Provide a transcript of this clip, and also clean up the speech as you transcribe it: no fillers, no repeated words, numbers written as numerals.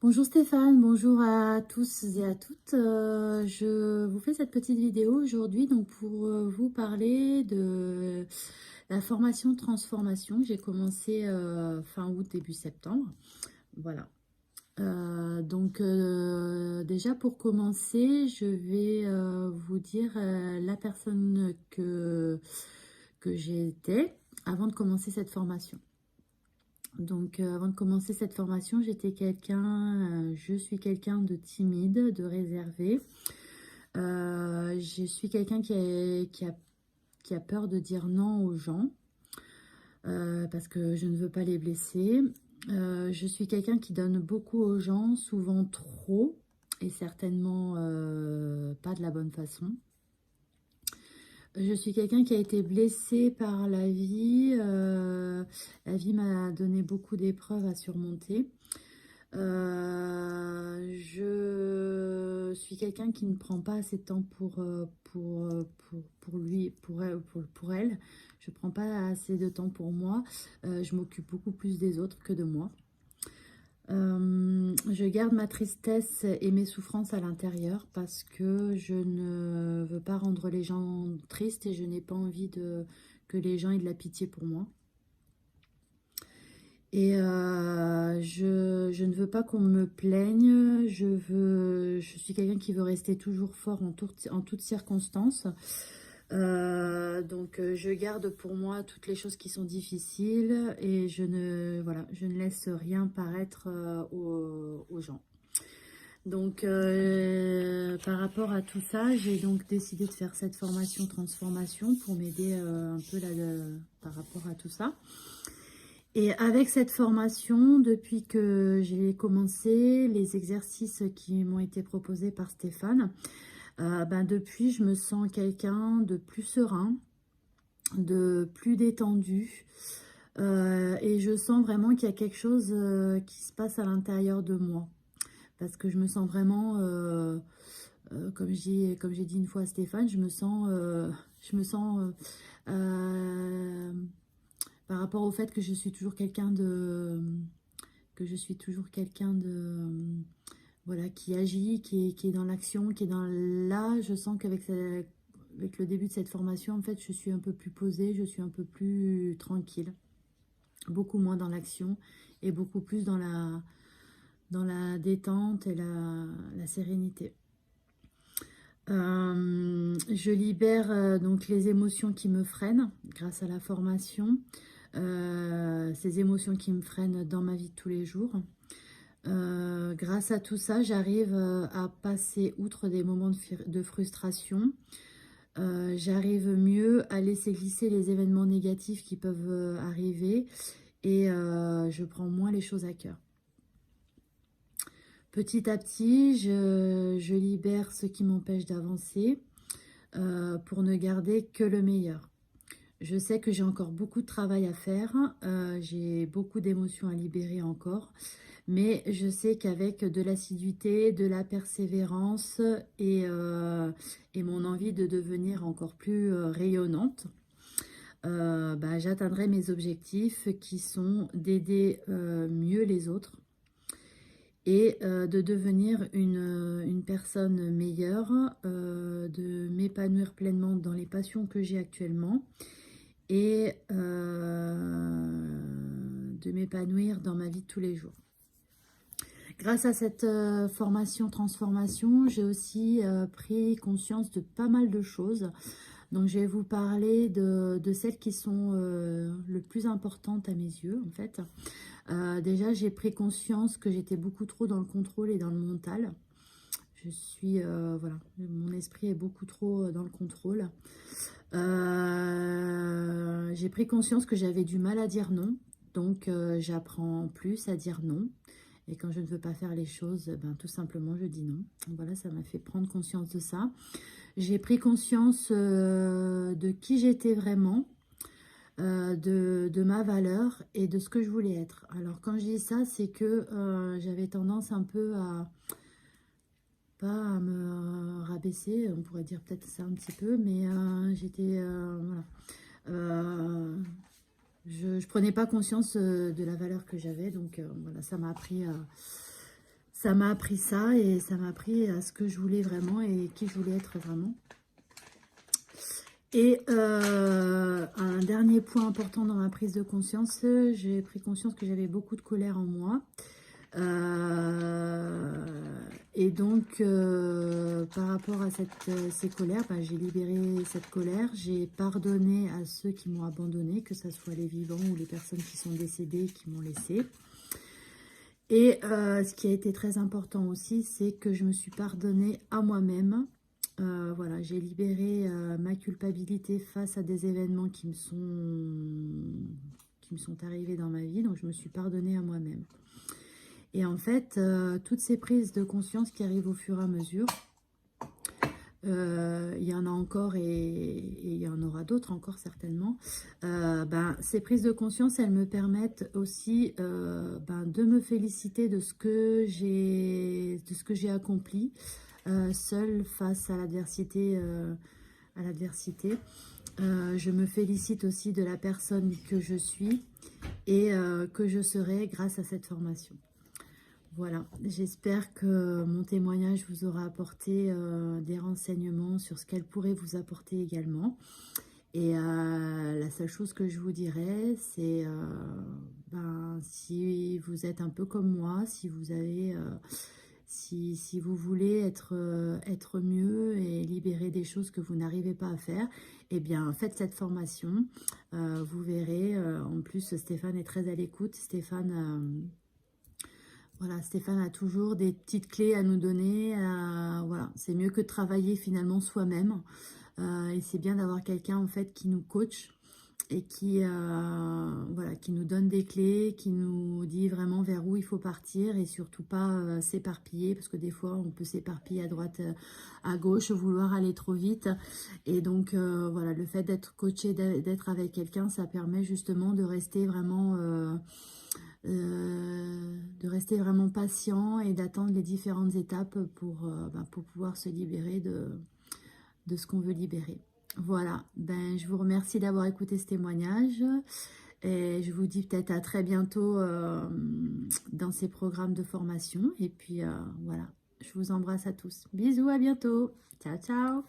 Bonjour Stéphane, bonjour à tous et à toutes. Je vous fais cette petite vidéo aujourd'hui donc pour vous parler de la formation transformation que j'ai commencé fin août, début septembre. Voilà. Déjà pour commencer, je vais vous dire la personne que j'étais avant de commencer cette formation. Avant de commencer cette formation, je suis quelqu'un de timide, de réservé. Je suis quelqu'un qui a peur de dire non aux gens parce que je ne veux pas les blesser. Je suis quelqu'un qui donne beaucoup aux gens, souvent trop, et certainement pas de la bonne façon. Je suis quelqu'un qui a été blessé par la vie. La vie m'a donné beaucoup d'épreuves à surmonter. Je suis quelqu'un qui ne prend pas assez de temps pour lui, pour elle. Je ne prends pas assez de temps pour moi. Je m'occupe beaucoup plus des autres que de moi. Je garde ma tristesse et mes souffrances à l'intérieur parce que je ne veux pas rendre les gens tristes et je n'ai pas envie que les gens aient de la pitié pour moi. Et je ne veux pas qu'on me plaigne, je suis quelqu'un qui veut rester toujours fort en toutes circonstances. Je garde pour moi toutes les choses qui sont difficiles et je ne laisse rien paraître aux gens. Par rapport à tout ça, j'ai donc décidé de faire cette formation transformation pour m'aider un peu par rapport à tout ça. Et avec cette formation, depuis que j'ai commencé, les exercices qui m'ont été proposés par Stéphane, depuis, je me sens quelqu'un de plus serein, de plus détendu. Et je sens vraiment qu'il y a quelque chose qui se passe à l'intérieur de moi. Parce que je me sens vraiment, comme j'ai dit une fois à Stéphane, je me sens par rapport au fait que je suis toujours quelqu'un voilà, qui agit, qui est dans l'action, qui est dans là. Je sens qu'avec avec le début de cette formation, en fait, je suis un peu plus posée, je suis un peu plus tranquille, beaucoup moins dans l'action et beaucoup plus dans la détente et la sérénité. Je libère donc les émotions qui me freinent grâce à la formation, ces émotions qui me freinent dans ma vie de tous les jours. Grâce à tout ça, j'arrive à passer outre des moments de frustration. J'arrive mieux à laisser glisser les événements négatifs qui peuvent arriver et je prends moins les choses à cœur. Petit à petit, je libère ce qui m'empêche d'avancer pour ne garder que le meilleur. Je sais que j'ai encore beaucoup de travail à faire, j'ai beaucoup d'émotions à libérer encore, mais je sais qu'avec de l'assiduité, de la persévérance et mon envie de devenir encore plus rayonnante, j'atteindrai mes objectifs qui sont d'aider mieux les autres et de devenir une personne meilleure, de m'épanouir pleinement dans les passions que j'ai actuellement et de m'épanouir dans ma vie de tous les jours. Grâce à cette formation transformation, j'ai aussi pris conscience de pas mal de choses. Donc je vais vous parler de celles qui sont le plus importantes à mes yeux en fait. Déjà j'ai pris conscience que j'étais beaucoup trop dans le contrôle et dans le mental. Je suis, voilà, mon esprit est beaucoup trop dans le contrôle. J'ai pris conscience que j'avais du mal à dire non. Donc j'apprends plus à dire non. Et quand je ne veux pas faire les choses, tout simplement je dis non. Voilà, ça m'a fait prendre conscience de ça. J'ai pris conscience de qui j'étais vraiment, de ma valeur et de ce que je voulais être. Alors quand je dis ça, c'est que j'avais tendance un peu pas à me rabaisser, on pourrait dire peut-être ça un petit peu, mais j'étais, voilà. Je prenais pas conscience de la valeur que j'avais, donc voilà, ça m'a appris ça m'a appris ça et ça m'a appris à ce que je voulais vraiment et qui je voulais être vraiment. Et un dernier point important dans ma prise de conscience, j'ai pris conscience que j'avais beaucoup de colère en moi. Et donc, par rapport à ces colères, bah, j'ai libéré cette colère, j'ai pardonné à ceux qui m'ont abandonné, que ce soit les vivants ou les personnes qui sont décédées, qui m'ont laissé. Et ce qui a été très important aussi, c'est que je me suis pardonnée à moi-même. Voilà, j'ai libéré ma culpabilité face à des événements qui me sont arrivés dans ma vie, donc je me suis pardonnée à moi-même. Et en fait, toutes ces prises de conscience qui arrivent au fur et à mesure, il y en a encore et il y en aura d'autres encore certainement. Ces prises de conscience, elles me permettent aussi de me féliciter de ce que j'ai accompli seule face à l'adversité. Je me félicite aussi de la personne que je suis et que je serai grâce à cette formation. Voilà, j'espère que mon témoignage vous aura apporté des renseignements sur ce qu'elle pourrait vous apporter également. Et la seule chose que je vous dirais, c'est si vous êtes un peu comme moi, si vous avez, si vous voulez être mieux et libérer des choses que vous n'arrivez pas à faire, eh bien faites cette formation. Vous verrez, en plus Stéphane est très à l'écoute. Voilà, Stéphane a toujours des petites clés à nous donner. Voilà, c'est mieux que de travailler finalement soi-même. Et c'est bien d'avoir quelqu'un en fait qui nous coach et qui nous donne des clés, qui nous dit vraiment vers où il faut partir et surtout pas s'éparpiller, parce que des fois on peut s'éparpiller à droite, à gauche, vouloir aller trop vite. Et donc voilà, le fait d'être coaché, d'être avec quelqu'un, ça permet justement de rester vraiment patient et d'attendre les différentes étapes pour pouvoir se libérer de ce qu'on veut libérer. Voilà, je vous remercie d'avoir écouté ce témoignage et je vous dis peut-être à très bientôt dans ces programmes de formation. Et puis voilà, je vous embrasse à tous. Bisous, à bientôt. Ciao, ciao.